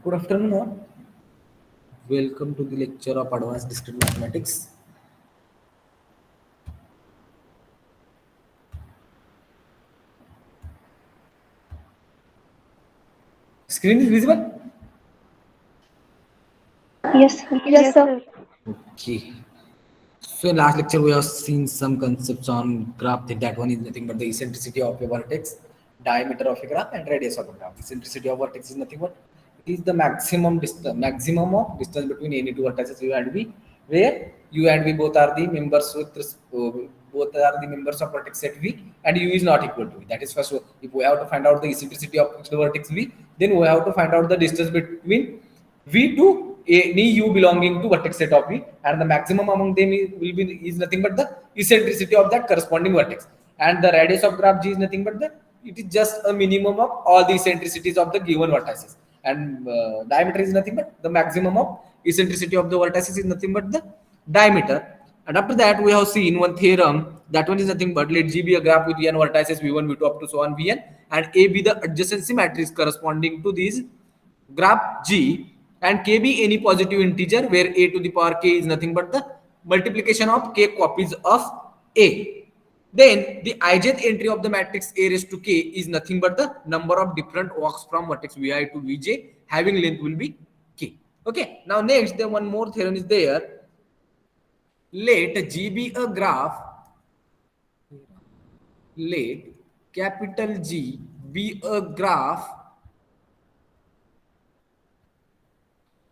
Good afternoon all. Welcome to the lecture of Advanced Discrete Mathematics. Screen is visible? Yes, sir. Okay. So in last lecture we have seen some concepts on graph. That one is nothing but the eccentricity of a vertex, diameter of a graph, and radius of a graph. Eccentricity of vertex is nothing but it is the maximum distance, maximum of distance between any two vertices U and V, where U and V both are the members both are the members of vertex set V, and U is not equal to V. That is first. If we have to find out the eccentricity of the vertex V, then we have to find out the distance between V to any U belonging to vertex set of V, and the maximum among them is nothing but the eccentricity of that corresponding vertex, and the radius of graph G is nothing but the it is just a minimum of all the eccentricities of the given vertices, and diameter is nothing but the maximum of eccentricity of the vertices is nothing but the diameter. And after that we have seen one theorem, that one is nothing but let G be a graph with n vertices V1 V2 up to so on Vn, and A be the adjacency matrix corresponding to these graph G, and k be any positive integer where a to the power k is nothing but the multiplication of k copies of a. Then the ijth entry of the matrix A raised to k is nothing but the number of different walks from vertex Vi to Vj having length will be k. Okay, now next the one more theorem is there. Let G be a graph. Let capital G be a graph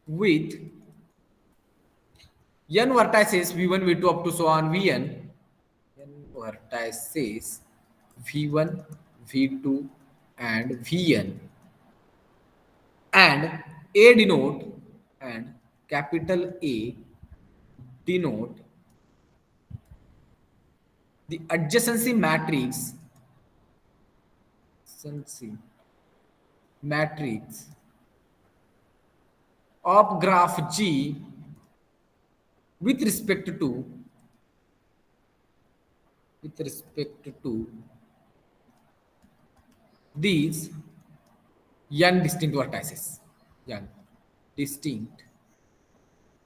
with n vertices v1 v2 up to so on vn, n vertices v1 v2 and vn, and a denote, and capital A denote the adjacency matrix of graph G with respect to these n distinct vertices. N distinct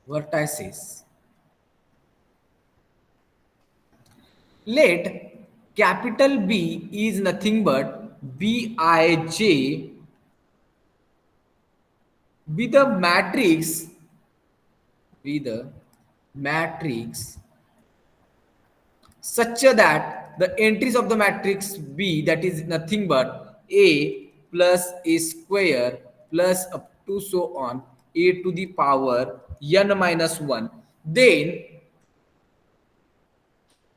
vertices. Let capital B is nothing but Bij be the matrix such that the entries of the matrix B, that is nothing but A plus A square plus up to so on A to the power n minus 1, then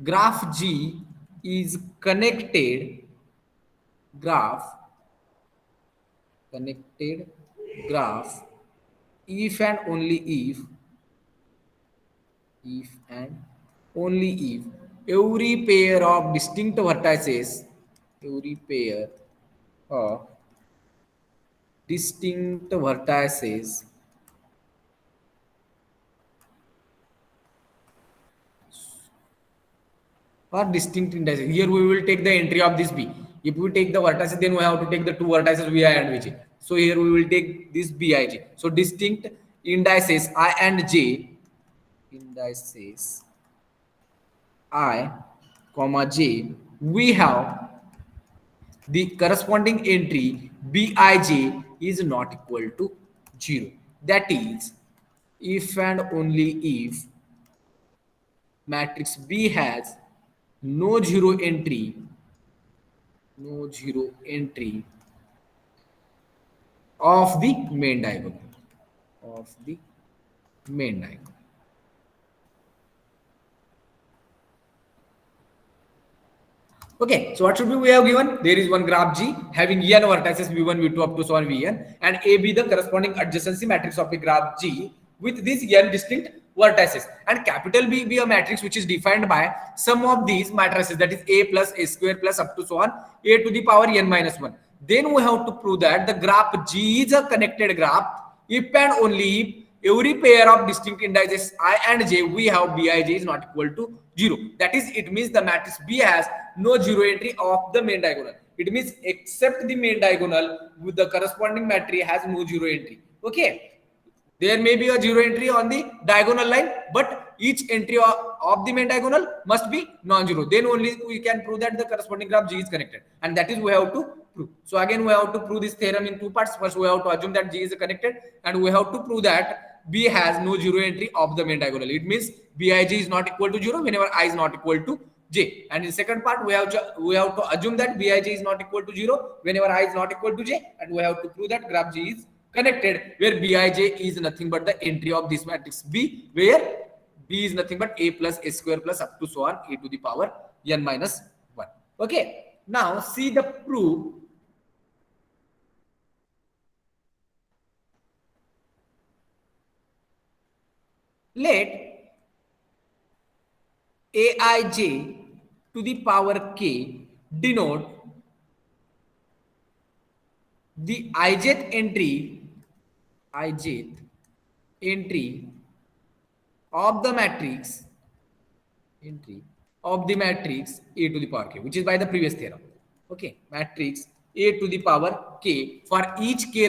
graph G is connected graph if and only if every pair of distinct vertices or distinct indices. Here we will take the entry of this B. If we take the vertices, then we have to take the two vertices Vi and Vj. So here we will take this Bij. So distinct indices I and J, I, comma J, we have the corresponding entry Bij is not equal to 0. That is, if and only if matrix B has no zero entry of the main diagonal. Okay, so what should be we have given? There is one graph G having n vertices v1, v2 up to so on vn, and A be the corresponding adjacency matrix of the graph G with these n distinct vertices, and capital B be a matrix which is defined by sum of these matrices, that is A plus A square plus up to so on A to the power n minus 1. Then we have to prove that the graph G is a connected graph if and only if every pair of distinct indices I and J we have Bij is not equal to 0. That is, it means the matrix B has no zero entry of the main diagonal. It means except the main diagonal with the corresponding matrix has no zero entry. Okay, there may be a zero entry on the diagonal line, but each entry of the main diagonal must be non-zero. Then only we can prove that the corresponding graph G is connected, and that is we have to prove. So again, we have to prove this theorem in two parts. First, we have to assume that G is connected, and we have to prove that B has no zero entry of the main diagonal. It means Bij is not equal to zero whenever I is not equal to J. And in the second part, we have to assume that Bij is not equal to zero whenever I is not equal to J, and we have to prove that graph G is connected where Bij is nothing but the entry of this matrix B, where B is nothing but a plus a square plus up to so on a to the power n minus 1. Okay, now see the proof. Let Aij to the power k denote the ijth entry of the matrix A to the power k, which is by the previous theorem. Okay, matrix A to the power k for each k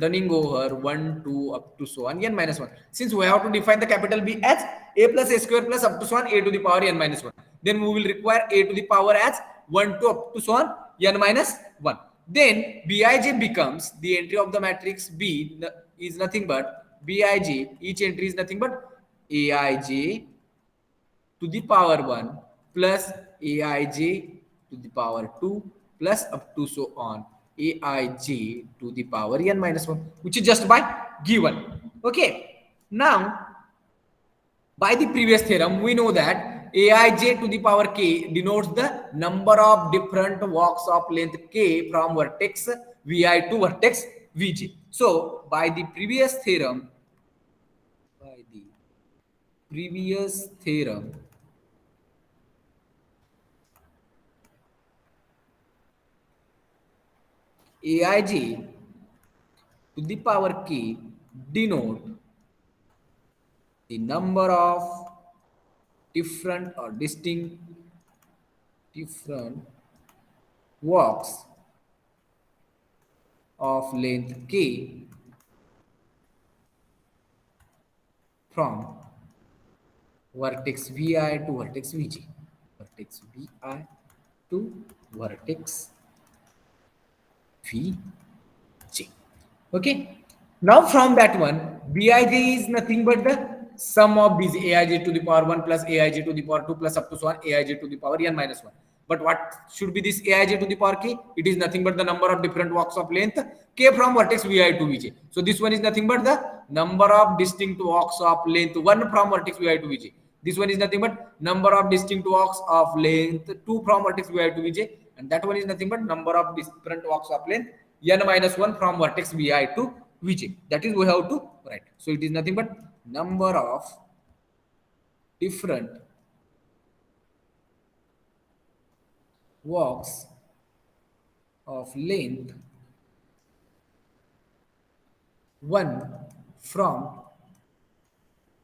running over 1, 2 up to so on n minus 1. Since we have to define the capital B as a plus a square plus up to so on a to the power n minus 1, then we will require a to the power as 1, 2 up to so on n minus 1. Then Bij becomes the entry of the matrix B is nothing but Bij, each entry is nothing but Aij to the power 1 plus Aij to the power 2 plus up to so on Aij to the power n minus 1, which is just by given. Okay, now by the previous theorem we know that Aij to the power k denotes the number of different walks of length k from vertex Vi to vertex Vj. So by the previous theorem Aij to the power k denote the number of different or distinct walks of length k from vertex Vi to vertex Vj. Vertex Vi to vertex Vj. Okay. Now from that one, Bij is nothing but the sum of these Aij to the power 1 plus Aij to the power 2 plus up to so on Aij to the power n minus 1. But what should be this Aij to the power k? It is nothing but the number of different walks of length k from vertex Vi to Vj. So this one is nothing but the number of distinct walks of length 1 from vertex Vi to Vj. This one is nothing but number of distinct walks of length 2 from vertex Vi to Vj. And that one is nothing but number of different walks of length n minus 1 from vertex Vi to Vj. That is we have to write. So it is nothing but number of different walks of length 1 from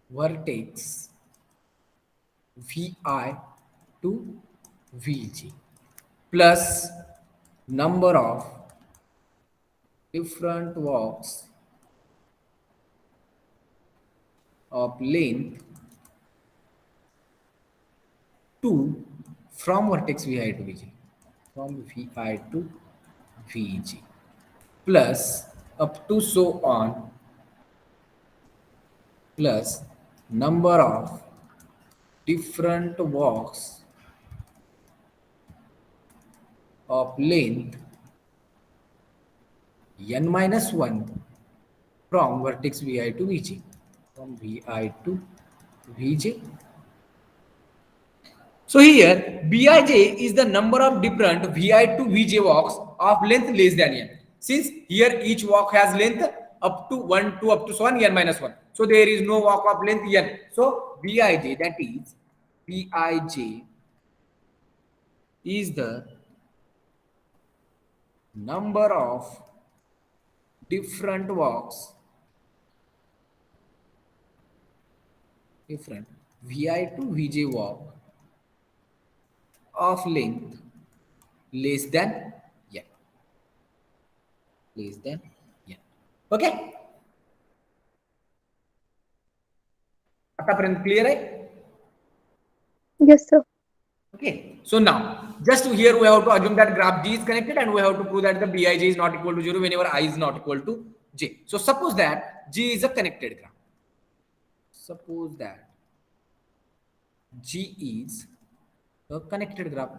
vertex Vi to Vj plus number of different walks of length 2 from vertex Vi to Vj, from Vi to Vj, plus up to so on, plus number of different walks of length n minus 1 from vertex Vi to Vj, from Vi to Vj. So here Bij is the number of different Vi to Vj walks of length less than n. Since here each walk has length up to 1, 2 up to so on n minus 1. So there is no walk of length n. So Bij, that is Bij is the number of different walks, Vi to Vj walk of length less than n. less than n. Okay, आतापर्यंत clear आहे? Yes, sir. Okay, so now just to here we have to assume that graph G is connected and we have to prove that the Bij is not equal to 0 whenever I is not equal to J. So suppose that G is a connected graph. Suppose that G is a connected graph.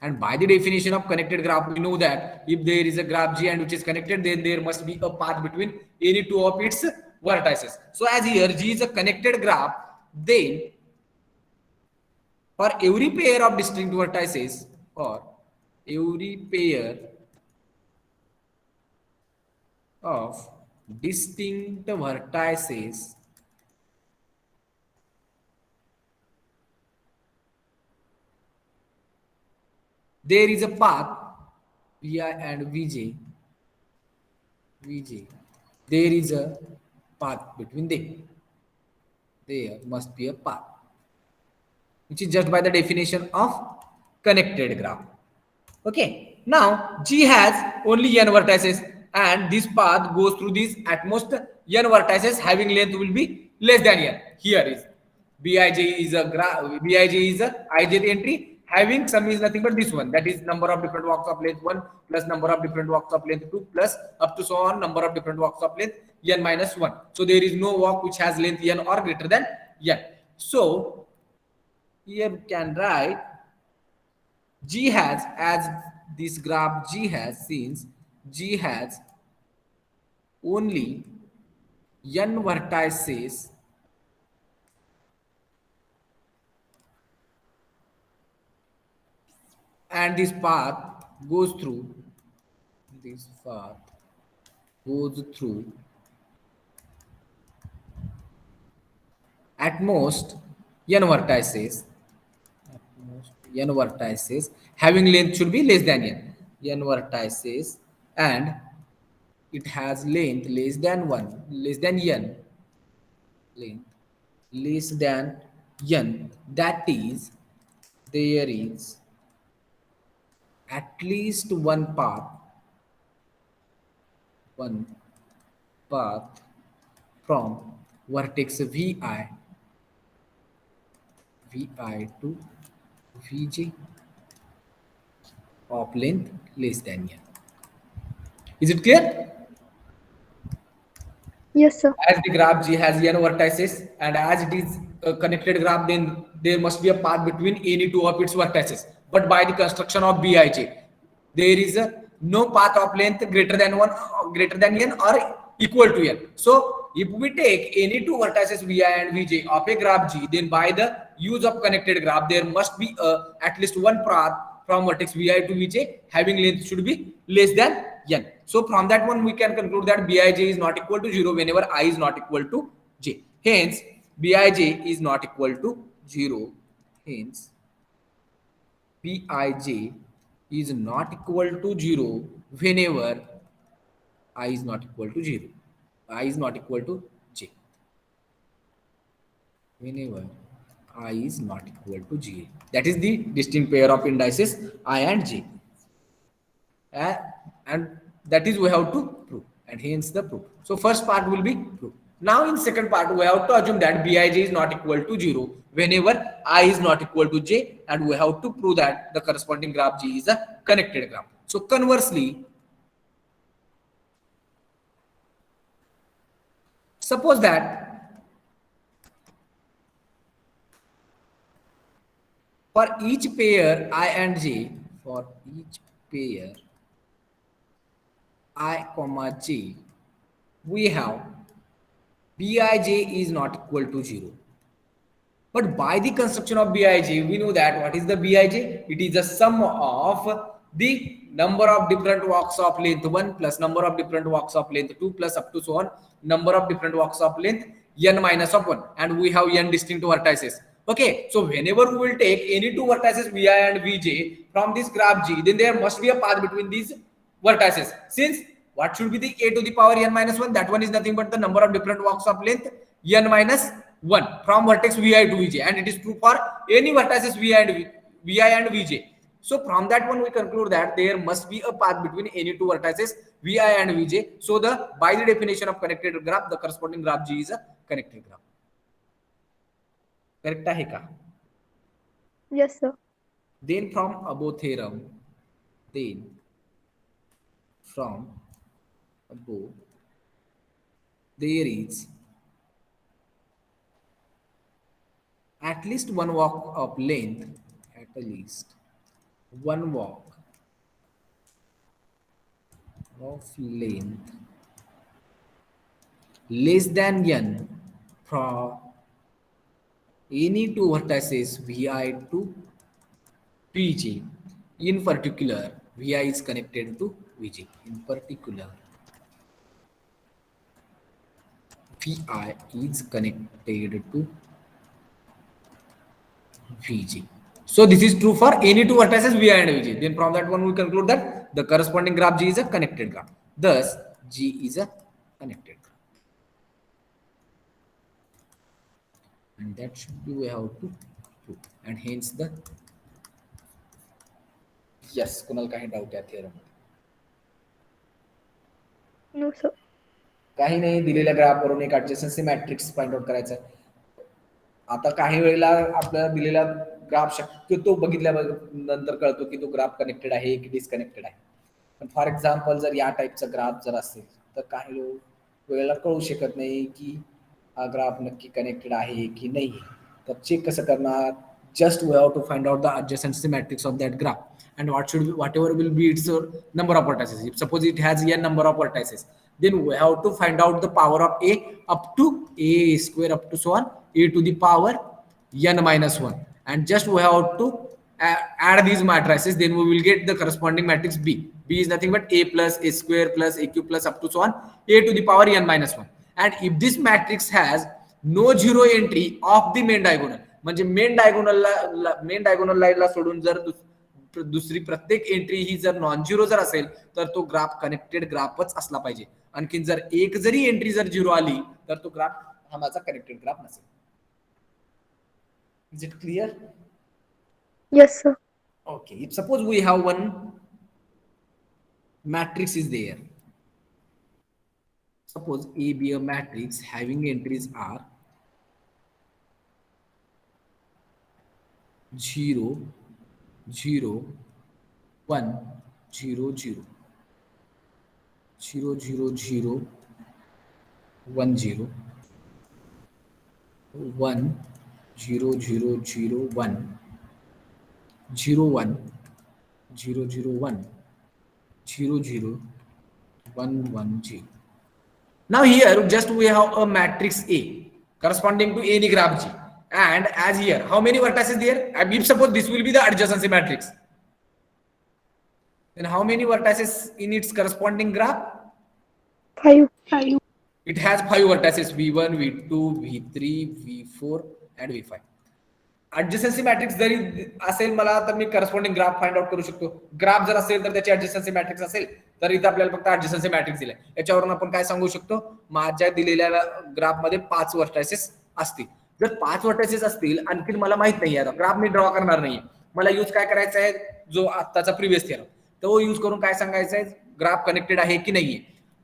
And by the definition of connected graph, we know that if there is a graph G and which is connected, then there must be a path between any two of its vertices. So as here G is a connected graph, then for every pair of distinct vertices, or every pair of distinct vertices there is a path Vi and Vj. There is a path between them. There must be a path, which is just by the definition of connected graph. Okay, now G has only n vertices and this path goes through these at most n vertices having length will be less than n. Here is Bij is a ith entry having sum is nothing but this one, that is number of different walks of length 1 plus number of different walks of length 2 plus up to so on number of different walks of length n minus 1. So there is no walk which has length n or greater than n. So here we can write G has, as this graph G has, since G has only n vertices and this path goes through at most n vertices having length should be less than n vertices and it has length less than n that is there is at least one path from vertex Vi to Vj of length less than n. Is it clear? Yes, sir. As the graph G has n vertices and as it is a connected graph, then there must be a path between any two of its vertices. But by the construction of Bij, there is no path of length greater than n or equal to n. So if we take any two vertices Vi and Vj of a graph G, then by the use of connected graph, there must be at least one path from vertex Vi to Vj having length should be less than n. So from that one we can conclude that Bij is not equal to 0 whenever I is not equal to j. Hence Bij is not equal to 0. Hence Bij is not equal to 0 whenever I is not equal to 0. I is not equal to j. Whenever I is not equal to j. That is the distinct pair of indices I and j. And that is we have to prove, and hence the proof. So first part will be proof. Now in second part we have to assume that Bij is not equal to 0 whenever I is not equal to j, and we have to prove that the corresponding graph G is a connected graph. So conversely, suppose that for each pair I and j, for each pair I comma j, we have Bij is not equal to 0. But by the construction of Bij, we know that what is the Bij? It is the sum of the number of different walks of length 1 plus number of different walks of length 2 plus up to so on number of different walks of length n minus of 1, and we have n distinct vertices. Okay, so whenever we will take any two vertices Vi and Vj from this graph G, then there must be a path between these vertices. Since what should be the a to the power n minus 1? That one is nothing but the number of different walks of length n minus 1 from vertex Vi to Vj, and it is true for any vertices Vi and Vj. So from that one we conclude that there must be a path between any two vertices Vi and Vj. So by the definition of connected graph, the corresponding graph G is a connected graph. Correct आहे का? Yes, sir. Then from above theorem, there is at least one walk of length, at least one walk of length less than n from any two vertices Vi to Vj. In particular, Vi is connected to Vj. In particular, Vi is connected to Vj. So this is true for any two vertices Vi and Vj. Then from that one we conclude that the corresponding graph G is a connected graph. Thus, G is a connected graph. And that should be we have to prove. And hence the yes, Kunal काही doubt आहे theorem? No, sir. काही नाही, दिलेल्या ग्राफवरून एक ऍडजस्टन्सी matrix find out करायचा आहे. आता काही वेळेला आपल्याला दिलेला ग्राफ शक्यतो बघितल्यानंतर कळतो की तो ग्राफ कनेक्टेड आहे की डिस्कनेक्टेड आहे. पण फॉर एक्झाम्पल जर या टाईपचा ग्राफ जर असेल तर काही वेळेला कळू शकत नाही की हा ग्राफ नक्की कनेक्टेड आहे की नाही. तर चेक कसं करणार? Just we have to find out the adjacency matrix of that graph and whatever will be its number of vertices. If suppose it has n number of vertices, then we have to find out the power of a up to a square up to so on a to the power n minus 1, and just we have to add these matrices, then we will get the corresponding matrix B. B is nothing but a plus a square plus a cube plus up to so on a to the power n minus 1. And if this matrix has no zero entry of the main diagonal, म्हणजे main diagonal लाईनला सोडून जर दुसरी प्रत्येक entry ही जर non zero जर असेल तर तो ग्राफ कनेक्टेड ग्राफच असला पाहिजे. आणखी जर एक जरी एंट्री जर झिरो आली तर तो ग्राफ हा माझा कनेक्टेड ग्राफ नसेल. Is it clear? Yes, sir. Okay, if suppose we have one matrix is there, suppose A be a matrix having entries are 0 0 1 0 0 0 0 0 1 0 1 0 0 0 1 0 1 0 0 1 0 0 1 1 0. Now here just we have a matrix A corresponding to any graph G, and as here how many vertices there? If suppose this will be the adjacency matrix, then how many vertices in its corresponding graph? 5. It has 5 vertices v1 v2 v3 v4 and v5. adjacency matrix जरी असेल मला तर मी corresponding graph find out करू शकतो. Graph जर असेल तर त्याची adjacency मॅट्रिक्स असेल तर इथे आपल्याला फक्त adjacency मॅट्रिक्स दिलाय. याच्यावरून आपण काय सांगू शकतो? माझ्या दिलेल्या ग्राफ मध्ये 5 वर्टायसेस असतील. जर 5 वर्टायसेस असतील आणखी मला माहित नाही आता ग्राफ मी ड्रॉ करणार नाहीये, मला यूज काय करायचा आहे जो आत्ताचा प्रिव्हियस थिअरम तो यूज करून काय सांगायचं आहे ग्राफ कनेक्टेड आहे की नाहीये.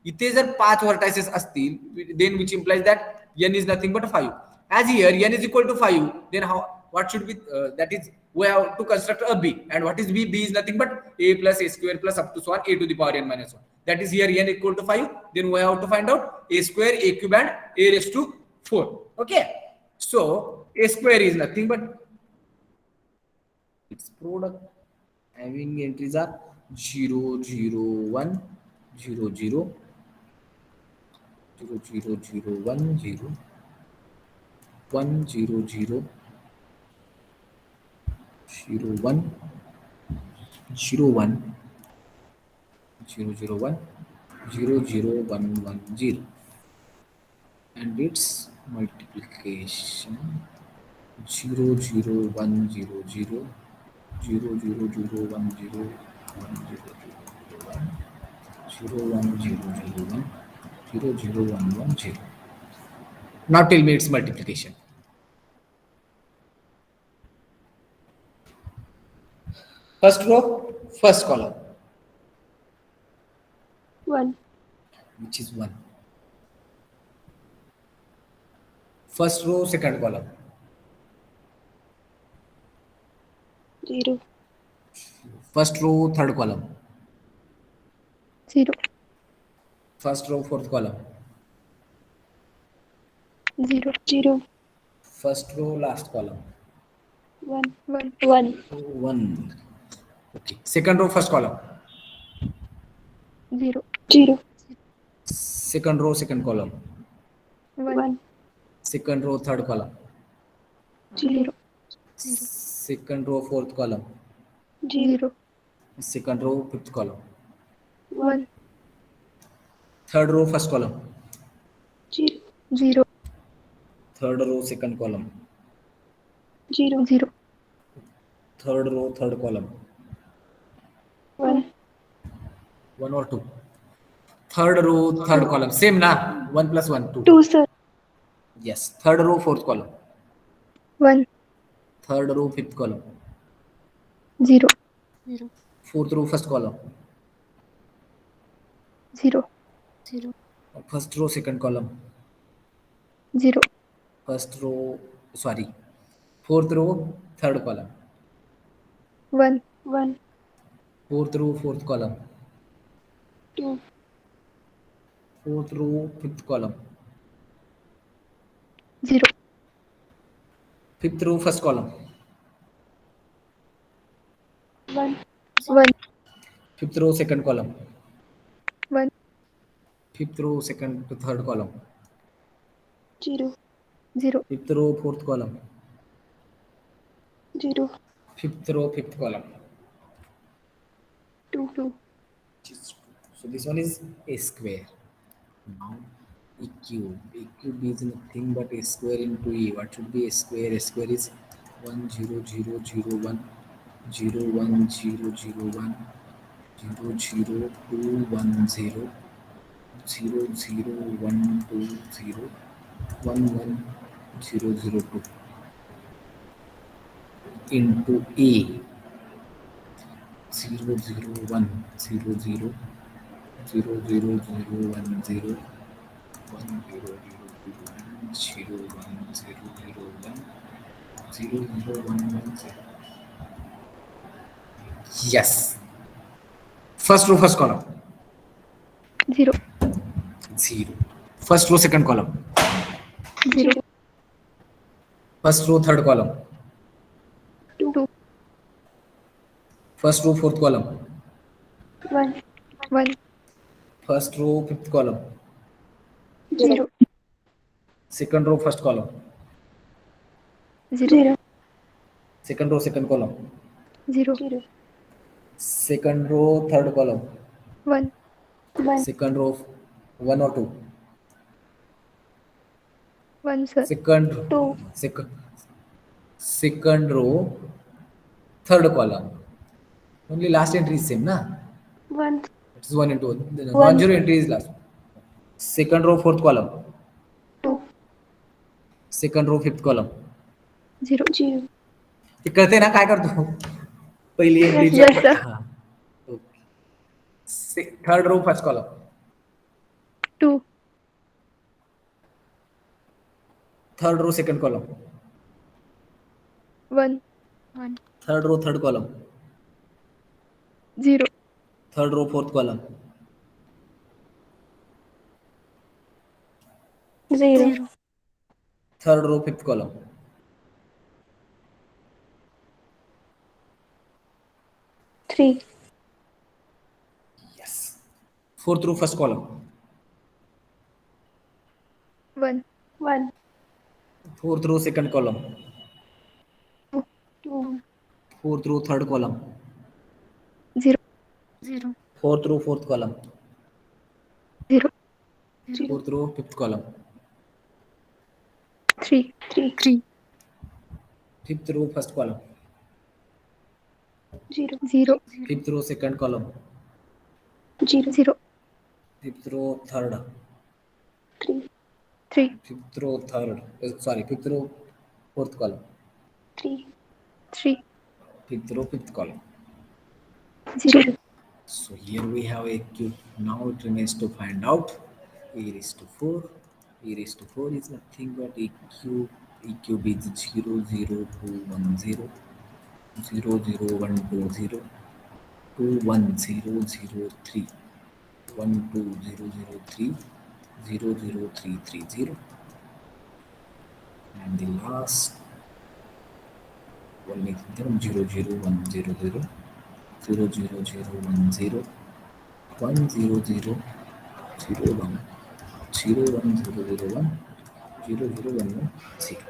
इथे जर 5 वर्टायसेस असतील then which implies that n is nothing but 5. as here n is equal to 5, then how what should be that is we have to construct a b, and what is b? B is nothing but a plus a square plus up to so on a to the power n minus 1. That is here n equal to 5, then we have to find out a square a cube and a raised to 4. Okay, so a square is nothing but its product having entries are 0 0 1 0 0 0 0 0 1 0 1 0 0 0 1 0 1 0 0 1 0 0 1 1 0, and its multiplication 0 0 1 0 0 0 0 0 1 0 1 0 0 1 0 1 0 0 1 0 0 1 1 0. Now tell me its multiplication. First row, first column, 1. which is 1. First row, second column. 0. First row, third column. 0. First row, fourth column. 0. 0. First row, last column. 1. 1. 1. 1. Okay. Second row, first column. 0. 0. Second row, second column. 1. Second row, third column. 0. Second row, fourth column. 0. Second row, fifth column. 1. Third row, first column. 0. Third row, second column. 0. 0. Third row, third column. 1. 1 or 2. Third row, third column. Same na? 1 plus 1, 2. 2, sir. Yes. Third row, fourth column. 1. Third row, fifth column. 0. Fourth row, first column. 0. First row, second column. 0. First row, sorry. Fourth row, third column. 1. 1. Fourth row, fourth column. 2. Fourth row, fifth column. 0. Fifth row, first column. 1. 1. Fifth row, second column. 1. Fifth row, second to third column. 0. 0. Fifth row, fourth column. 0. Fifth row, fifth column. 2. 2. So this one is a square. Now a cube. A cube is nothing but a square into a. What should be a square? A square is 1 0 0 0 1 0 1 0 0 1 0 0 2 1 0 0 0 1 2 0 1 1 0 0 2 into a 0 0 1 0 0 0 0 0 1 0 1 0 0 2 1 0 1 0 0 1 0 0 1 1 0. Yes. First row, first column. 0. 0. First row, second column. 0. First row, third column. 2. First row, fourth column. 1. 1. First row, fifth column. 0. Second row, first column. 0. Second row, second column. 0. Second row, third column. 1. 1. Second row, 1 or 2. 1, sir. Second, 2. second row, third column. Only last entry is same, na? 1. It is 1 into 1. The non-zero entry is last. Second row, fourth column. 2. Second row, fifth column. 0. 0. ते कळते ना काय करतो पहिली entry Yes, sir. Third row first column 2. Third row second column 1. Third row third column 0. Third row fourth column 0. Third row fifth column 3. Yes fourth row first column 1. 1. Fourth row second column 2. Fourth row third column 0. Fourth row fourth column 0. Fourth row fifth column 3. 3. Fifth row first column 0. Fifth row second column 0. Fifth row third 3. Fifth row third sorry fifth row fourth column 3. Fifth row fifth column 0. So here we have a cube. Now it remains to find out e raised to 4. E raised to 4 is nothing but e cube. E cube is 0, 0, 2, 1, 0, 0, 0, 1, 2, 0, 2, 1, 0, 0, 3, 1, 2, 0, 0, 3, 0, 0, 3, 3, 0. And the last one is 0, 0, 1, 0, 0, 0, 0, 0, 1, 0, 1, 0, 0, 0, 1, 0, 1, 0, 0, 1, 0, 0, 1, 1, 0.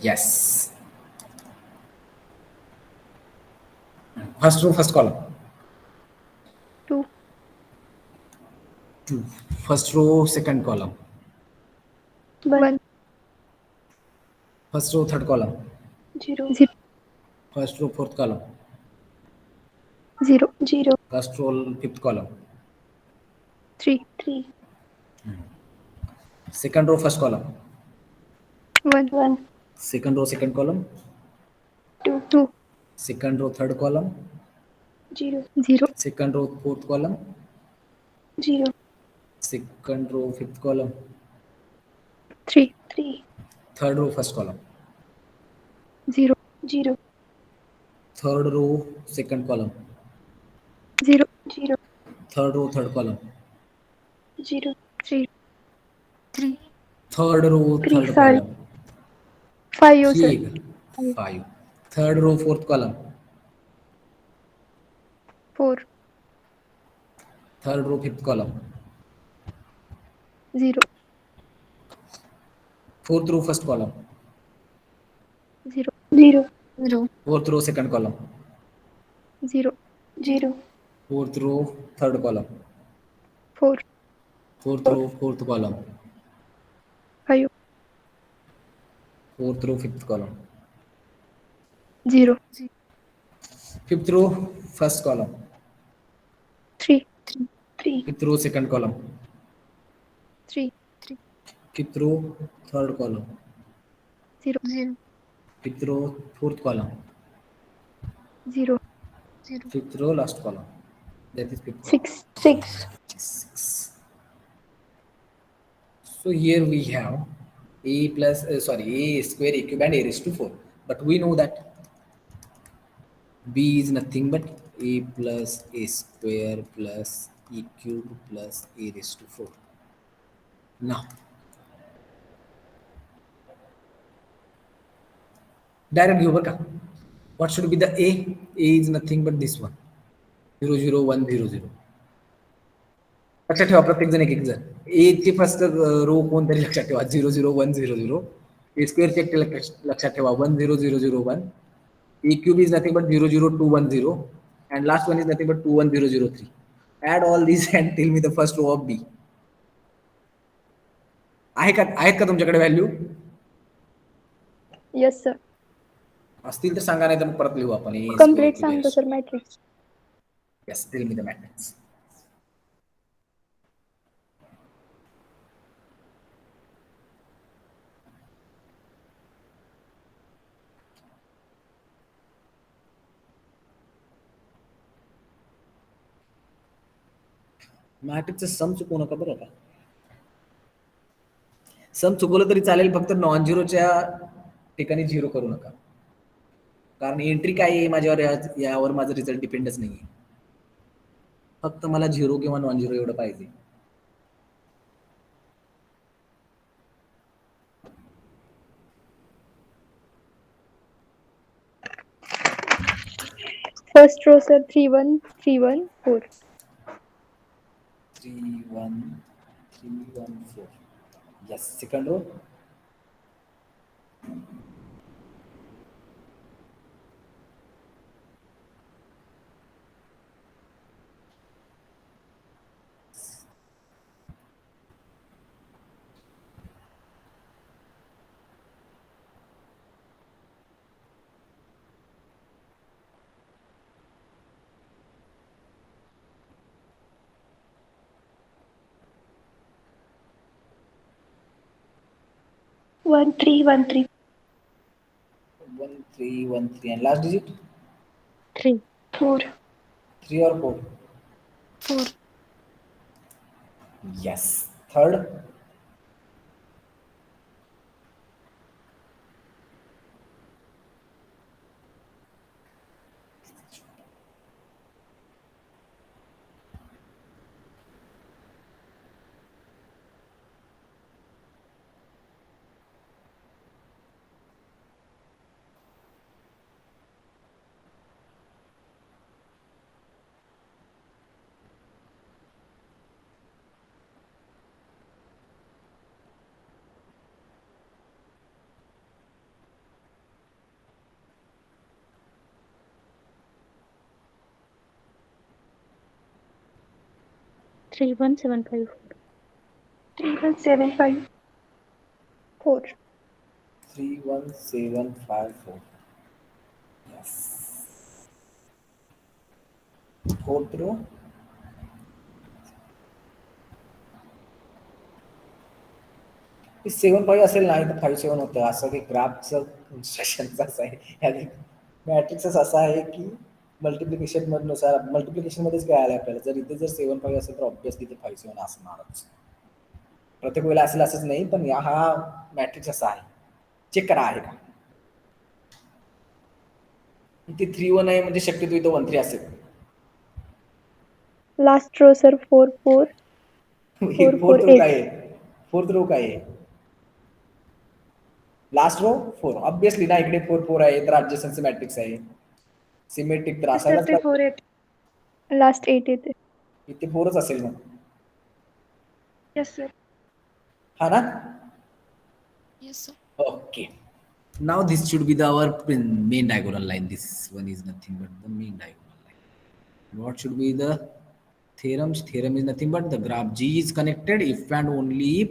Yes. First row, first column. 2. 2. First row, second column. 1. First row, third column. 0. First row, fourth column. 0. 0. First row, fifth column. 3. 3. Second row, first column. 1. 1. Second row, second column. 2. 2. Second row, third column. 0. 0. Second row, fourth column. 0. Second row, fifth column. 3. 3. Third row, first column. 0. 0. Third row, second column. 0. 0. Third row, third column. 0. 3. 3. Third row, 3. third 5. column. 5, sir. ठीक, 5. Third row, fourth column. 4. Third row, fifth column. 0. Fourth row, first column. 0. 0. 0. Fourth row, second column. 0. 0. Fourth row, third column. 4. Fourth row, fourth column. 5. Fourth row, fifth column. 0. Fifth row, first column. 3. 3. Fifth row, second column. 3. 3. Fifth row, third column. 0. 0. Fifth row, fourth column. 0. 0. Fifth row, last column. That is fifth column. 6. 6. 6. So here we have a plus, a square, a cube and a raised to 4. But we know that b is nothing but a plus a square plus e cube plus a raised to 4. Now, direct घेऊ बरं का. What should be the a? A is nothing but this one. 0, 0, 1, 0, 0. लक्षात ठेवा प्रत्येक जण एक जण. ए ची फर्स्ट रो कोणतरी लक्षात ठेवा. 0, 0, 1, 0, 0. ए स्क्वेअर चे लक्षात ठेवा. 1, 0, 0, 0, 1. E cube is nothing but 0, 0, 2, 1, 0. And last one is nothing but 2, 1, 0, 0, 3. Add all these and tell me the first row of B. आहेत का तुमच्याकडे व्हॅल्यू? Yes sir. असतील तर सांगा, नाही तर मग परत लिहू आपण. कंप्लीट सांगतो sir matrix. Yes, tell me the matrix. मॅट्रिक्सचं सम चुकवू नका बरं का. सम चुकवलं तरी चालेल, फक्त नॉन झिरोच्या ठिकाणी झिरो करू नका. कारण एंट्री काय आहे माझ्यावर, यावर माझं रिझल्ट डिपेंडच नाहीये. फक्त मला झिरो किंवा नॉन झिरो एवढं पाहिजे. First row sir 3 1 3 1 4. 3 1 3 1 4. Yes, second row. One three 1 3. 1 3 1 3 and last digit 3. 4. 3 or 4? 4. Yes. Third? 3175. 3175. 4. 31754. Yes. Fourth row. हे 7 5 असेल नाही तर 5 7 होतं. असं की ग्राफचं इन्स्ट्रक्शनचं असं आहे. मॅट्रिक्सच असा आहे की मल्टिप्लिकेशन नुसार मल्टिप्लिकेशन मध्येच काय आलं आपल्याला. जर इथे जर 7 5 असेल तर ऑब्विसली ते 5 7 असणारच. प्रत्येक वेळेला असेल असंच नाही, पण हा मॅट्रिक्स असा आहे. चेक करा आहे का. इथे 3 1 आहे म्हणजे शक्यतो इथं 1 3 असेल. Last row, sir. 4 4. 4 4 fourth row 8. काय आहे. फोर्थ रो काय आहे. लास्ट रो 4 ऑब्विसली ना. इकडे 4 4 आहे तर ऍडजस्टन्सी मॅट्रिक्स आहे. सिमेट्रिक तर असायलाच पाहिजे. 4 8. Last 8 येते. इथे 4च असेल मग. Yes, sir. हा ना. Yes, sir. Okay. Now this should be our main diagonal line. This one is nothing but the main diagonal line. What should be the theorems? Theorem is nothing but the graph G is connected if and only if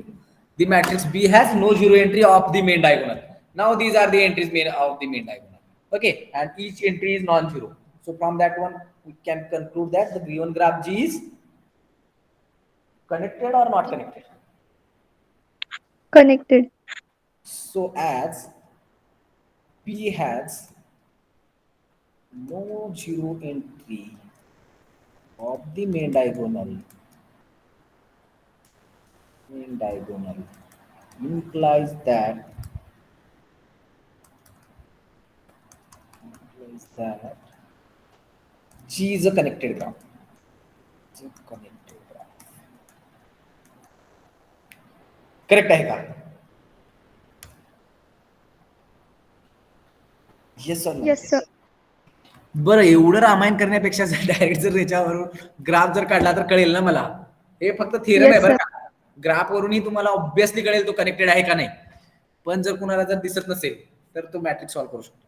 the matrix B has no zero entry of the main diagonal. Now these are the entries made of the main diagonal. Okay, and each entry is non-zero. So from that one, we can conclude that the given graph G is connected or not connected. Connected. So as B has no zero entry of the main diagonal implies that G is a connected graph. It's a connected graph. Correct आहे का. Yes or no? Yes, sir. बरं एवढं रामायण करण्यापेक्षा direct जर याच्यावरून graph जर काढला तर कळेल ना मला. हे फक्त थिअरम आहे Yes, बरं sir. का. ग्राफ वरूनही तुम्हाला ऑब्विसली कळेल तो कनेक्टेड आहे का नाही. पण जर कुणाला जर दिसत नसेल तर तो मॅट्रिक्स सॉल्व्ह करू शकतो.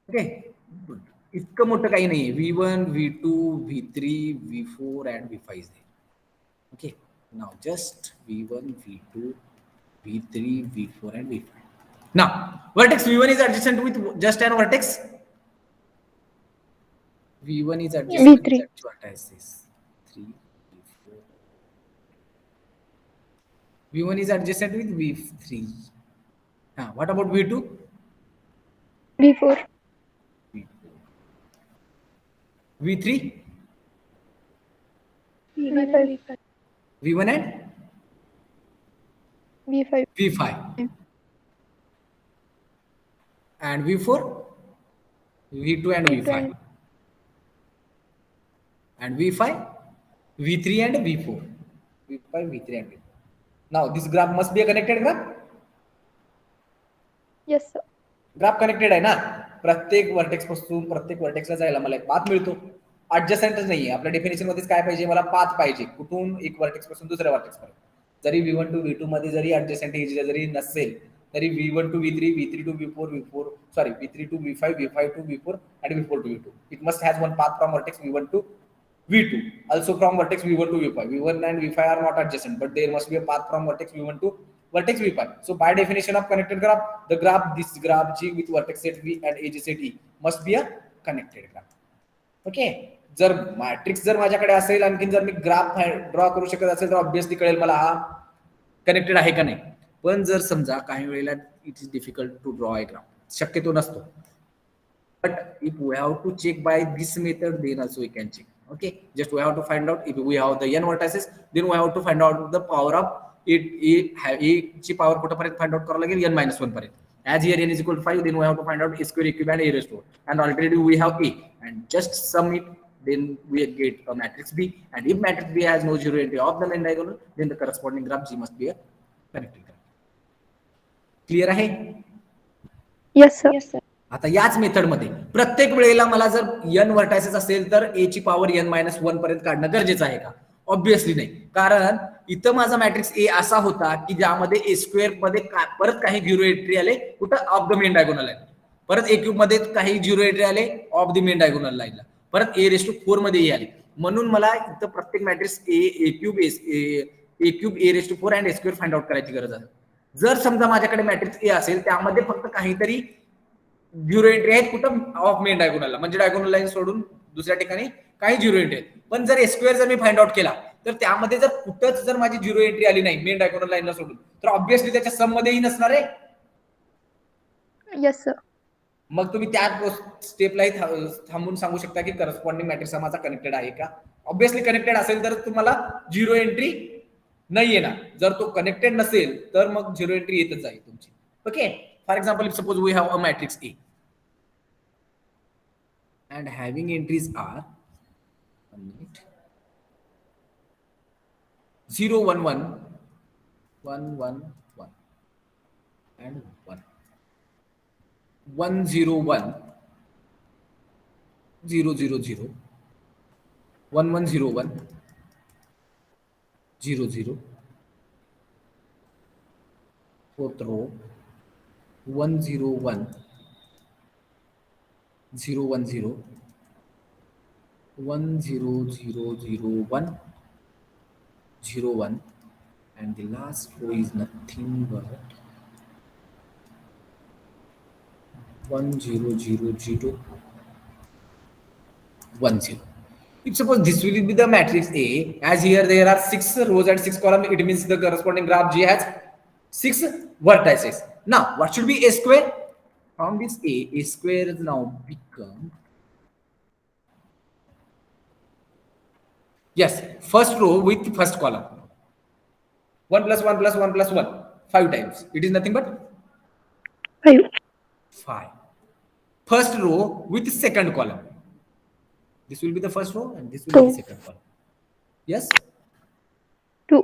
ओके. इतकं मोठं काही नाहीये. V1 V2 V3 V4 and V5 is there. Okay. Now just V1 V2 V3 V4 and V5. Now vertex V1 is adjacent with just an vertex. V1 is adjacent. V3. What is this? 3 V4. V1 is adjacent with V3. What about V2? V4. V3? V5. V1 and V5. V5. And V4? V2 and V5. And V5? V3 and V4. V5, V3 and V4. Now this graph must be a connected graph. Yes, sir. Graph connected आहे ना. प्रत्येक vertex पासून प्रत्येक वर्टेक्सला जायला मला एक path मिळतो. ऍडजस्टंटच नाहीये. आपल्या डेफिनेशन मध्येच काय पाहिजे मला पाथ पाहिजे. कुठून एक वर्टेक्स पासून दुसऱ्या वर्टेक्स पर्यंत. जरी V1 to V2 मध्ये जरी ऍडजस्टंट जरी नसेल तरी V1 to V3 V3 to V4 V3 to V5 V5 to V4 and V4 to V2. It must has one path from vertex V1 to V2. Also from vertex V1 to V5. V1 and V5 are not adjacent, but there must be a path from vertex V1 to vertex V5. So by definition of connected graph, this graph G with vertex set V and edge set E must be a connected graph. Okay. जर matrix जर माझ्याकडे असेल आणखीन जर मी graph draw करू शकत असेल तर ऑब्विसली कळेल मला हा कनेक्टेड आहे का नाही. पण जर समजा काही वेळेला it is difficult to draw a graph, शक्यतो नसतो. But if we have to check by this method, then also we can check. Okay, just we have to find out if we have the n vertices, then we have to find out the power of it. A ची power कुठपर्यंत find out करावं लागेल n minus 1 पर्यंत. As here n is equal to 5, then we have to find out a square equivalent a raised to 4. And already we have a, and just sum it, then we get a matrix B. And if matrix B has no zero entry of the main diagonal, then the corresponding graph G must be a connected graph. Clear आहे? Yes, sir. आता याच मेथडमध्ये प्रत्येक वेळेला मला जर n vertices असेल तर a ची पॉवर n मायनस 1 पर्यंत काढणं गरजेचं आहे का? ऑब्विसली नाही, कारण इथं माझा मॅट्रिक्स ए असा होता की ज्यामध्ये ए स्क्वेअर मध्ये परत काही झिरो एंट्री आले कुठं of the main diagonal line, परत ए क्यूब मध्ये काही झिरो एंट्री आले ऑफ द मेन डायगोनल लाईनला, परत ए रेस टू 4 मध्ये ए आले. म्हणून मला इथं प्रत्येक matrix A cube A raise to 4 and A square find out करायची गरज आहे. जर समजा माझ्याकडे मॅट्रिक्स ए असेल त्यामध्ये फक्त काहीतरी झिरो एंट्री आहेत कुठं ऑफ मेन डायगोनलला, म्हणजे डायगोनल लाईन सोडून दुसऱ्या ठिकाणी काही झिरो एंट्री आहेत. पण जर स्क्वेअर जर मी फाइंड आउट केला तर त्यामध्ये जर कुठंच जर माझी झिरो एंट्री आली नाही मेन डायगोनल लाईनला सोडून, तर ऑब्विसली त्याच्या सम मध्येही नसणार आहे. Yes, sir. मग तुम्ही त्या स्टेपलाही थांबून सांगू शकता की करस्पॉन्डिंग मॅट्रिक्स हा माझा कनेक्टेड आहे का? ऑब्विसली कनेक्टेड असेल तर तुम्हाला झिरो एंट्री नाही येणार. जर तो कनेक्टेड नसेल तर मग झिरो एंट्री येतच आहे तुमची. Okay, for example, if suppose we have a matrix A and having entries are 0 1 1 1 1 1 and 1 1 0 1 0 0 0 1 1 0 1 0 0 fourth row 1 0 1 0 1 0 1 0 0 0 1 0 1 and the last row is nothing but 1 0 0 0 1 0. If suppose this will be the matrix A, as here there are 6 rows and 6 columns, it means the corresponding graph G has 6 vertices. Now, what should be A square? From this A square is now become, yes, first row with first column. 1 plus 1 plus 1 plus 1, 5 times. It is nothing but 5. 5. First row with second column. This will be the first row and this will be the second column. Yes? 2.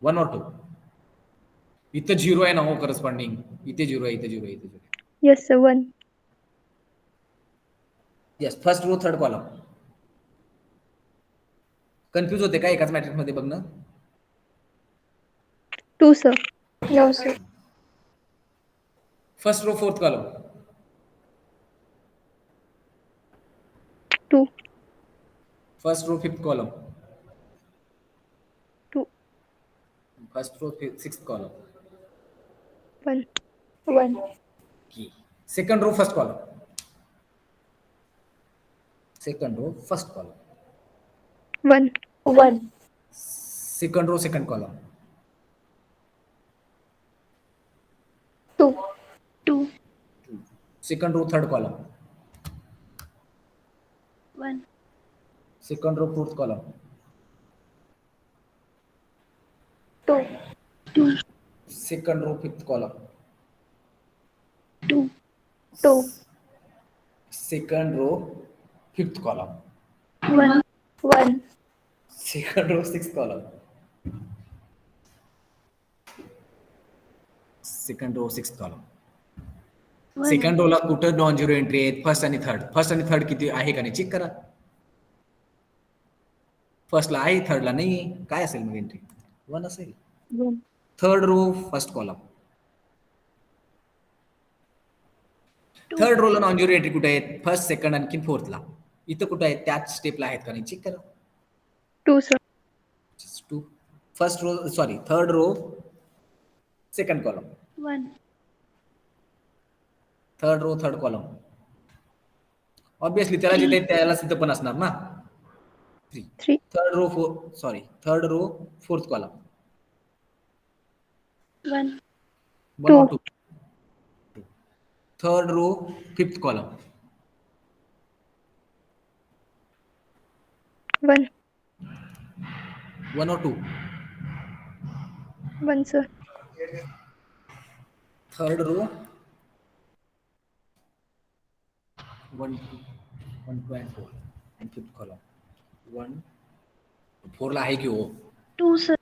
1 or 2? इथं 0 आहे ना हो corresponding, इथे 0 आहे, इथे 0 आहे, इथे 0 आहे. Yes, sir. 1. Yes, first row third column. Confuse होते का एकाच मॅट्रिक्स मध्ये बघणं? 2, sir. No, sir. First row fourth column. 2. First row fifth column. 2. First row sixth column. 1. 1. Second row first column. Second row first column. 1. 1. Second row second column. 2. 2. Second row third column. 1. Second row fourth column. 2. 2. Second row fifth column. 2. 2. Second row fifth column. 1. 1. Second row sixth column. Second row sixth column. Second रोला कुठं non zero entry आहेत? First आणि third. First आणि third किती आहे का नाही check करा. फर्स्टला आहे, थर्डला नाही. काय असेल मग एंट्री? 1 असेल. 1. Third row first column. Third रोला नॉन झिरो एंट्री कुठे आहेत? फर्स्ट सेकंड आणखी फोर्थला. इथं कुठं आहेत? त्याच स्टेपला आहेत का नाही चेक करा. 2, sir. 2. First row sorry third row second column. 1. Third row third column. Obviously त्याला जिथे त्याला तिथं पण असणार ना. 3. Third row third row fourth column. 1. 1 or 2. Third row, fifth column. 1. 1 or 2? 1, sir. Third row, 1, 2, 1, 2 and 4. And fifth column. 1, 4 ला आहे की हो? 2, sir.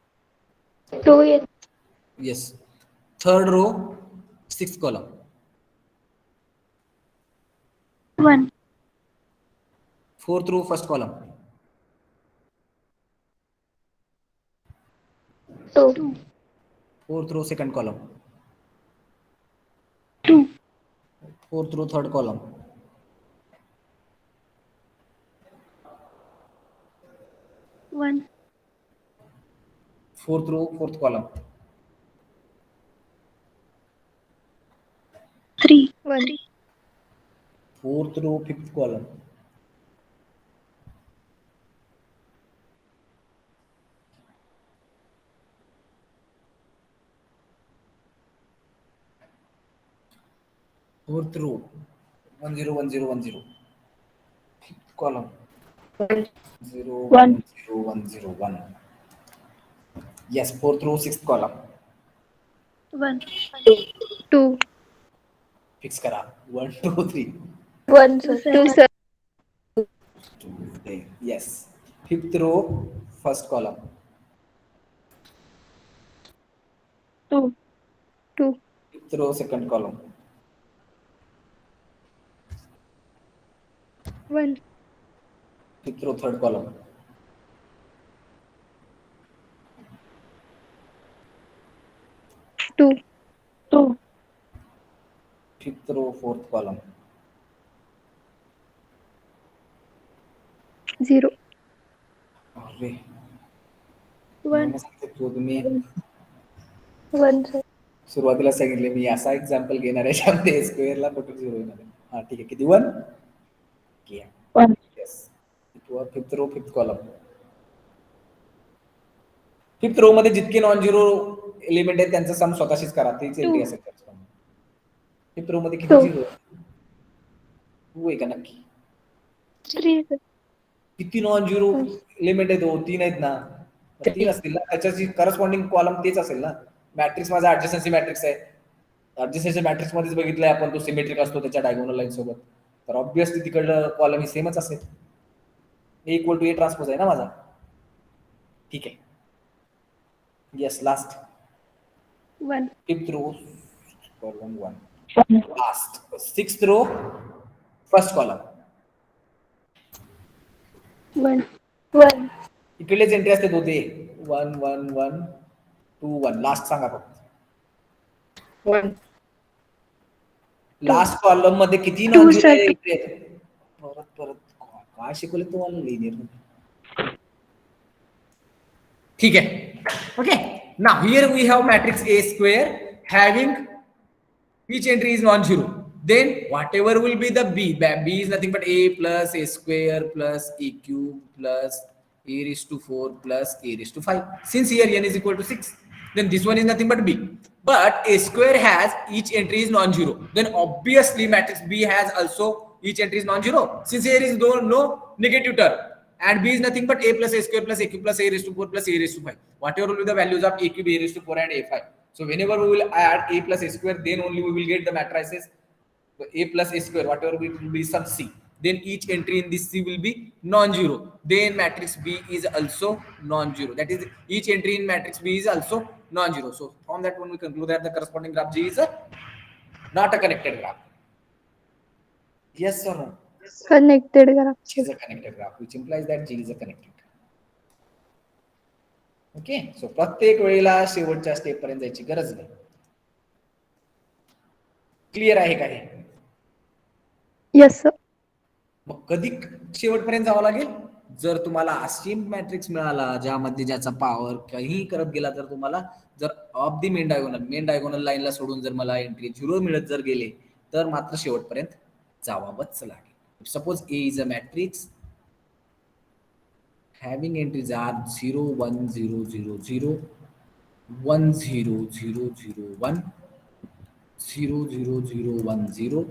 2 yes. Yes. Third row, sixth column. 1. Fourth row, first column. 2. Fourth row, second column. 2. Fourth row, third column. 1. Fourth row, fourth column. 3. 1. Fourth row, fifth column. 4th row, 1 0 1 0 1 0. Fifth column, 0 1 0 1 0 1. Yes, fourth row, sixth column. 1. 2. Fix करा. 1 2 3. 1 sir. 2 sir. 2. Yes. Fifth row, first column. 2. 2. Fifth row, second column. 1. Fifth row, third column. 2. 2. Fifth row, fourth column. 0. अरे 1. मला सांगते तू तुम्ही 1 sir. सुरुवातीला सांगितले मी असा example घेणार आहे ज्यामध्ये स्क्वेअरला कुठे 0 येणार आहे. हा ठीक आहे. किती 1? 1. Yes. Fifth row, fifth column. Fifth row मध्ये जितके नॉन झिरो एलिमेंट आहेत त्यांचा सम स्वतःशीच करा. तेच एंट्री असेल. फिफ्थ रो मध्ये किती 0 टू आहे का नक्की? 3 sir. किती नॉन झिरो एलिमेंट आहेत? 3 आहेत ना. 3 असतील ना. त्याच्याची करस्पॉन्डिंग कॉलम तेच असेल ना. मॅट्रिक्स माझा ऍडजसन्सी मॅट्रिक्स आहे. ऍडजसन्सी मॅट्रिक्स मध्येच बघितलंय आपण, तो सिमेट्रिक असतो त्याच्या डायगोनल लाईन सोबत. तर ऑब्व्हियसली तिकडलं कॉलम ही सेमच असेल. A equal to A transpose आहे ना माझा. ठीक आहे. Yes, last 1. Fifth row, column 1. Last sixth row, first column. 1. 1. इकडेच एंट्री असते होते 1 1 1 2 1. लास्ट सांगा फक्त. 1. लास्ट कॉलम मध्ये किती 2 नॉन sir. एंट्री आहेत? परत परत काय शिकवले तुम्हाला लिनियर? ठीक आहे. Okay. Now here we have matrix A square having each entry is non-zero. Then whatever will be the B is nothing but A plus A square plus A cube plus A raised to 4 plus A raised to 5. Since here n is equal to 6, then this one is nothing but B. But A square has each entry is non-zero. Then obviously matrix B has also each entry is non-zero. Since here is no negative term. And B is nothing but A plus A square plus A cube plus A raised to 4 plus A raised to 5. Whatever will be the values of A cube, A raised to 4 and A5. So whenever we will add A plus A square, then only we will get the matrices A plus A square, whatever will be some C. Then each entry in this C will be non-zero. Then matrix B is also non-zero. That is, each entry in matrix B is also non-zero. So from that one we conclude that the corresponding graph G is not a connected graph. Yes or no? Connected graph. G is a connected graph, which implies that G is a connected graph. Okay. So प्रत्येक वेळेला शेवटच्या step पर्यंत जायची गरज नाही. Clear आहे का हे? Yes sir. मग कधी शेवटपर्यंत जावं लागेल? जर तुम्हाला अशी मॅट्रिक्स मिळाला ज्यामध्ये ज्याचा पॉवर काही करत गेला, तर तुम्हाला जर ऑफ दी मेन डायगोनल लाईनला सोडून जर मला एंट्री 0 मिळत जर गेले, तर मात्र शेवटपर्यंत जावावंच लागेल. Suppose A is a matrix having entries are 0 1 0 0 0 1 0 0 0 1 0 0 0 1 0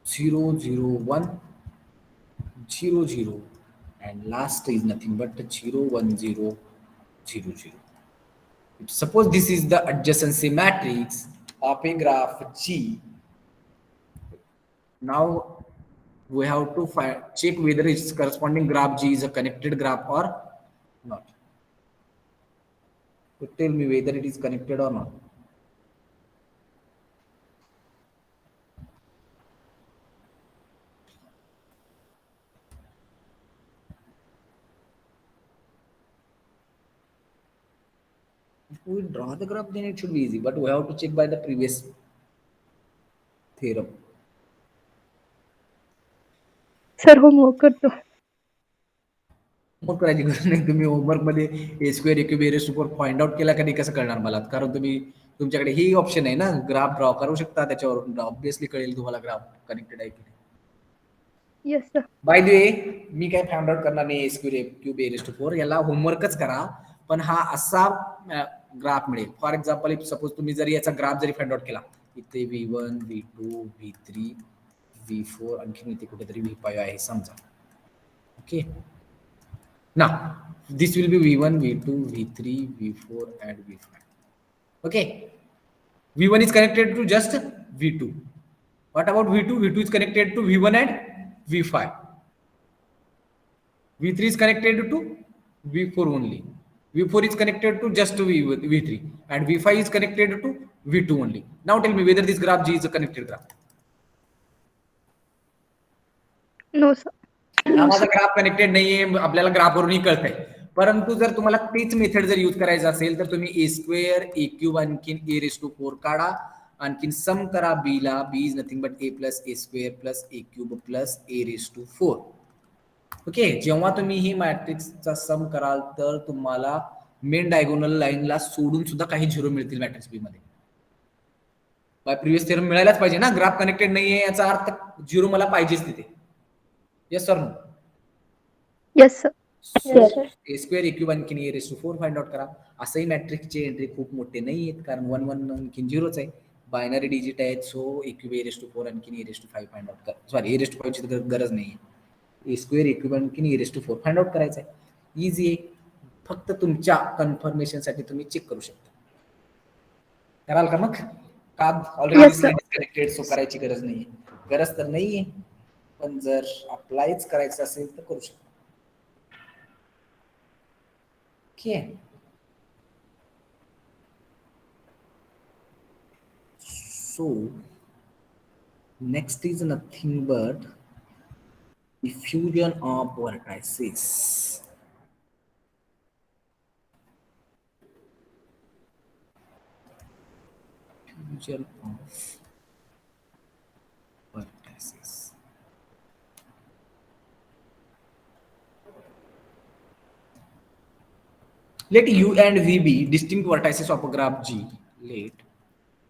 0 0 1 0 0, and last is nothing but 0 1 0 0 0. Suppose this is the adjacency matrix of a graph G. Now we have to check whether its corresponding graph G is a connected graph or not. So tell me whether it is connected or not. If we draw the graph, then it should be easy, but we have to check by the previous theorem. Sir homework करतो. Homework करायची गरज नाही. तुम्ही homework मध्ये A square A cube A raise to four find out केला कधी कसं कळणार मला, कारण तुम्ही तुमच्याकडे ही ऑप्शन आहे ना, ग्राफ ड्रॉ करू शकता त्याच्यावरून ऑब्विसली कळेल तुम्हाला ग्राफ कनेक्टेड आहे की नाही. Yes sir. By the way मी काय फाइंड आउट करणार नाही A square A cube A raise to four, याला होमवर्कच करा. पण हा असा ग्राफ मिळेल. फॉर एक्झाम्पल इफ सपोज तुम्ही जर याचा ग्राफ जरी फाइंड आउट केला, इथे V1 V2 V3 V4 आणखी इथे कुठेतरी V5 आहे समजा. Okay, now this will be V1 V2 V3 V4 and V5. Okay, V1 is connected to just V2. What about V2? V2 is connected to V1 and V5. V3 is connected to V4 only. V4 is connected to just V3 and V5 is connected to V2 only. Now tell me whether this graph G is a connected graph. No sir. हा माझा graph connected नाहीये, आपल्याला ग्राफवरूनही कळतंय. परंतु जर तुम्हाला तीच method जर यूज करायचं असेल तर तुम्ही ए स्क्वेअर ए क्यूब आणखीन ए रेस टू फोर काढा, आणखीन सम करा बी ला. B is nothing but A plus A square plus A cube plus A raise to four. Okay, जेव्हा तुम्ही ही मॅट्रिक्सचा सम कराल तर तुम्हाला मेन डायगोनल लाईनला सोडून सुद्धा काही झिरो मिळतील मॅट्रिक्स बी मध्ये. बाय प्रिव्हियस थिअरम मिळायलाच पाहिजे ना, ग्राफ कनेक्टेड नाहीये याचा अर्थ झिरो मला पाहिजेच तिथे. Yes sir no? Yes sir. A square A cube आणखीन A raise to four find out करा. असंही मॅट्रिक्सचे एंट्री खूप मोठे नाही आहेत, कारण 1 1 आणखीन झिरोच आहे, बायनरी डिजिट आहेत. So A cube A raise to four आणखीन A raise to five find out करा. सॉरी, ए रेस टू फाईव्हची गरज नाही आहे. ए स्क्वेअर ए क्यूब आणखीन A raise to four find out करायचं आहे. इझी आहे, फक्त तुमच्या कन्फर्मेशनसाठी तुम्ही चेक करू शकता. कराल का मग? का ऑलरेडी डिस्कनेक्टेड, सो करायची गरज नाहीये. गरज तर नाहीये, पण जर अप्लायच करायचं असेल तर करू शकता. Okay. So next is nothing but diffusion of vertices. Diffusion of vertices. Let U and V be distinct vertices of a graph G. Let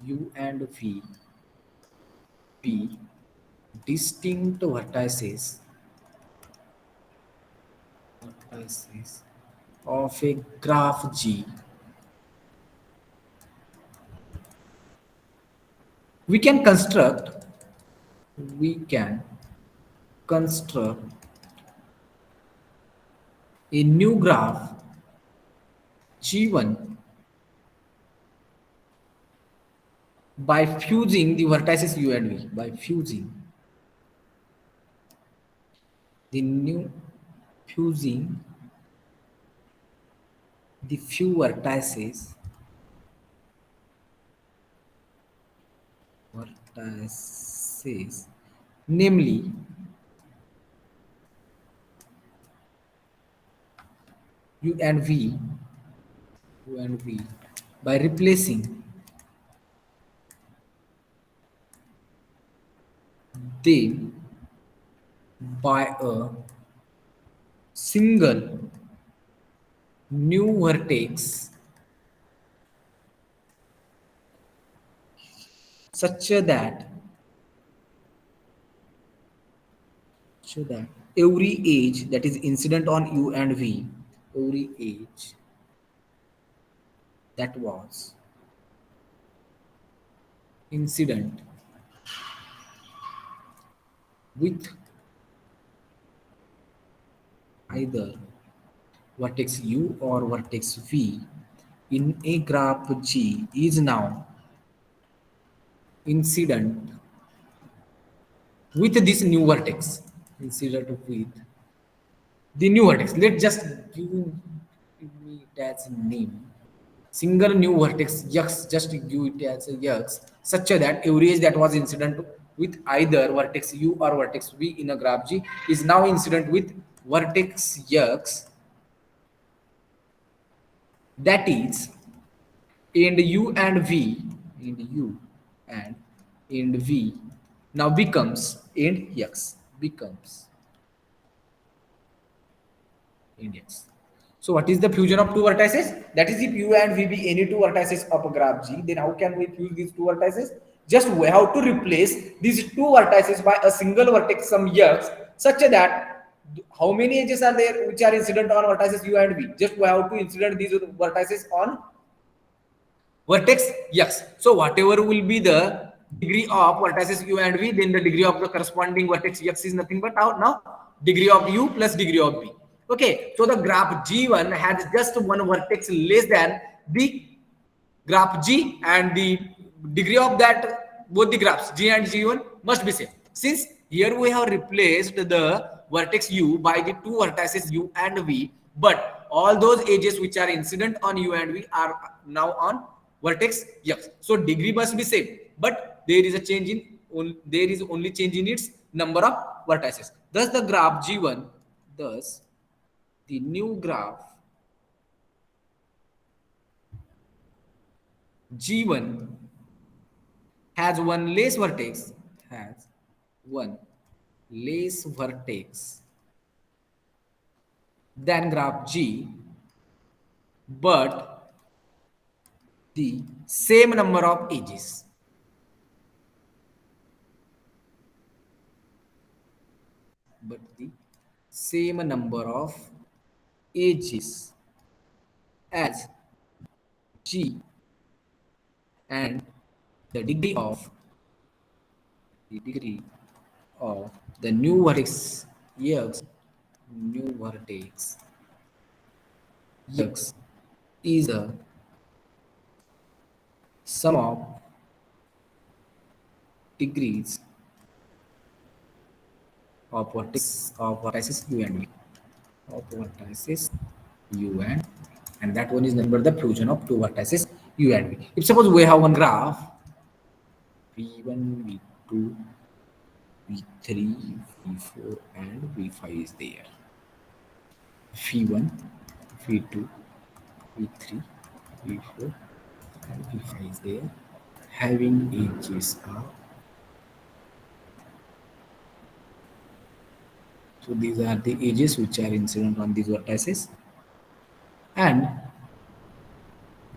U and V be distinct vertices of a graph G. We can construct a new graph G1 by fusing the vertices U and V. By fusing the few vertices namely U and V by replacing them by a single new vertex such that every edge that is incident on U and V, every edge that was incident with either vertex u or vertex v in a graph G is now incident with this new vertex. Incident with the new vertex. Let's just give me it as a name. Single new vertex x, just give it as a x, such that every edge that was incident with either vertex u or vertex v in a graph G is now incident with vertex x, that is and u and v, and u and v now becomes and x, becomes index. So what is the fusion of two vertices? That is, if u and v be any two vertices of a graph G, then how can we fuse these two vertices? Just we have to replace these two vertices by a single vertex some x, such that how many edges are there which are incident on vertices u and v? Just we have to incident these vertices on vertex x. So whatever will be the degree of vertices u and v, then the degree of the corresponding vertex x is nothing but now degree of u plus degree of v. Okay, so the graph G1 has just one vertex less than the graph G, and the degree of that both the graphs G and G1 must be same. Since here we have replaced the vertex u by the two vertices u and v, but all those edges which are incident on u and v are now on vertex x. So degree must be same, but there is a change in there is only change in its number of vertices. Thus the graph G1, thus the new graph G1 has one less vertex, has one less vertex than graph G, but the same number of edges. But the same number of edges as G, and the degree of the new vertex x, new vertex x is a sum of degrees of vertices u and v, of vertices u and that one is number the fusion of two vertices u and v. If suppose we have one graph v1, v2, v3, v4 and v5 is there. v1, v2, v3, v4 and v5 is there, having edges of, so these are the edges which are incident on these vertices, and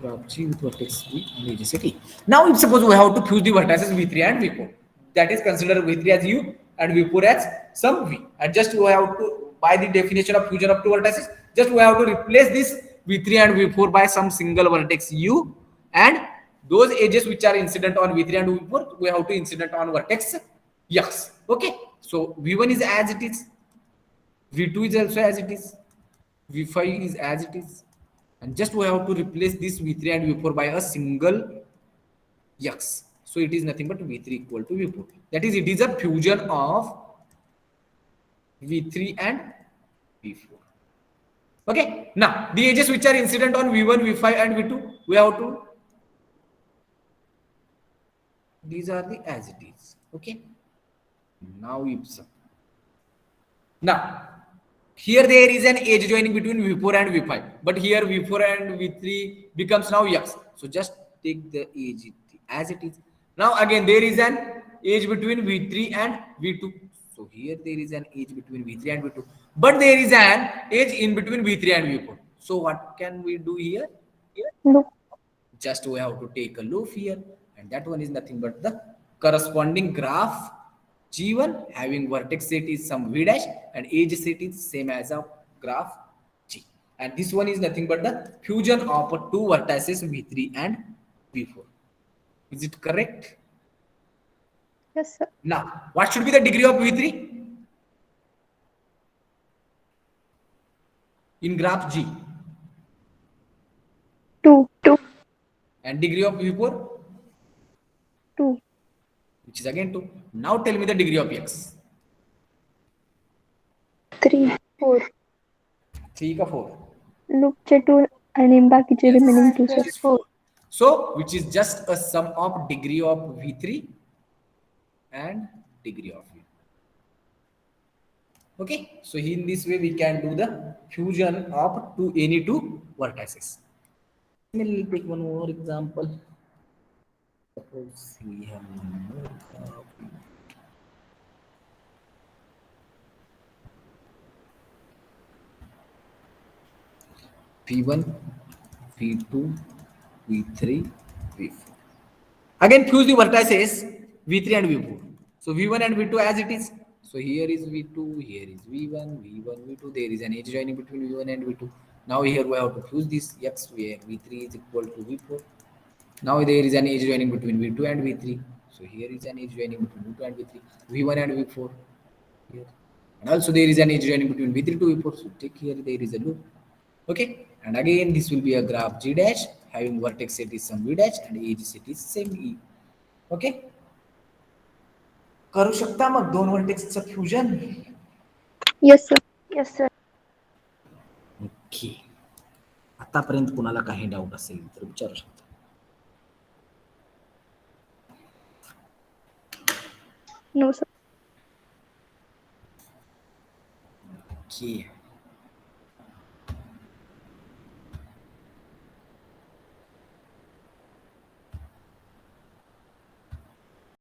graph G with vertex V and edges at E. Now if suppose we have to fuse the vertices v3 and v4, that is consider v3 as u and v4 as some v, and just we have to, by the definition of fusion of two vertices, just we have to replace this v3 and v4 by some single vertex u, and those edges which are incident on v3 and v4 we have to incident on vertex x. Okay, so v1 is as it is, v2 is also as it is, v5 is as it is, and just we have to replace this v3 and v4 by a single x. So it is nothing but v3 equal to v4. That is, it is a fusion of v3 and v4. Okay, now the edges which are incident on v1, v5 and v2, we have to, these are the as it is. Okay, now now here there is an edge joining between v4 and v5, but here v4 and v3 becomes now x. So just take the edge as it is. Now again there is an edge between v3 and v2. So here there is an edge between v3 and v2, but there is an edge in between v3 and v4. So what can we do here? Loop. Just we have to take a loop here, and that one is nothing but the corresponding graph G1 having vertex set is some v dash and edge set is same as a graph G, and this one is nothing but the fusion of two vertices v3 and v4. Is it correct? Yes, sir. Now, what should be the degree of V3 in graph G? 2, And degree of V4, 2, which is again 2. Now tell me the degree of X. 3, 4. 3 का 4. लूपचे 2 आणि बाकीचे remaining 2, Which sir. is 4. So, which is just a sum of degree of V3 and degree of V. Okay, so in this way we can do the fusion of any two vertices. We'll take one more example. Suppose we have one more graph. V1, V2, V3, V4. Again, fuse the vertices V3 and V4. So V1 and V2 as it is. So here is V2, here is V1, V1, V2. There is an edge joining between V1 and V2. Now here we have to fuse this X where V3 is equal to V4. Now there is an edge joining between V2 and V3. So here is an edge joining between V2 and V3, V1 and V4. Here. And also there is an edge joining between V3 to V4. So take here there is a loop. Okay. And again this will be a graph G dash having vertex set is some V dash and edge set is same E. Okay, करू शकता मग दोन व्हर्टेक्सचं fusion. Yes sir. Yes, sir. Okay, आतापर्यंत कुणाला काही doubt असेल तर विचारू शकता. No sir. ओके.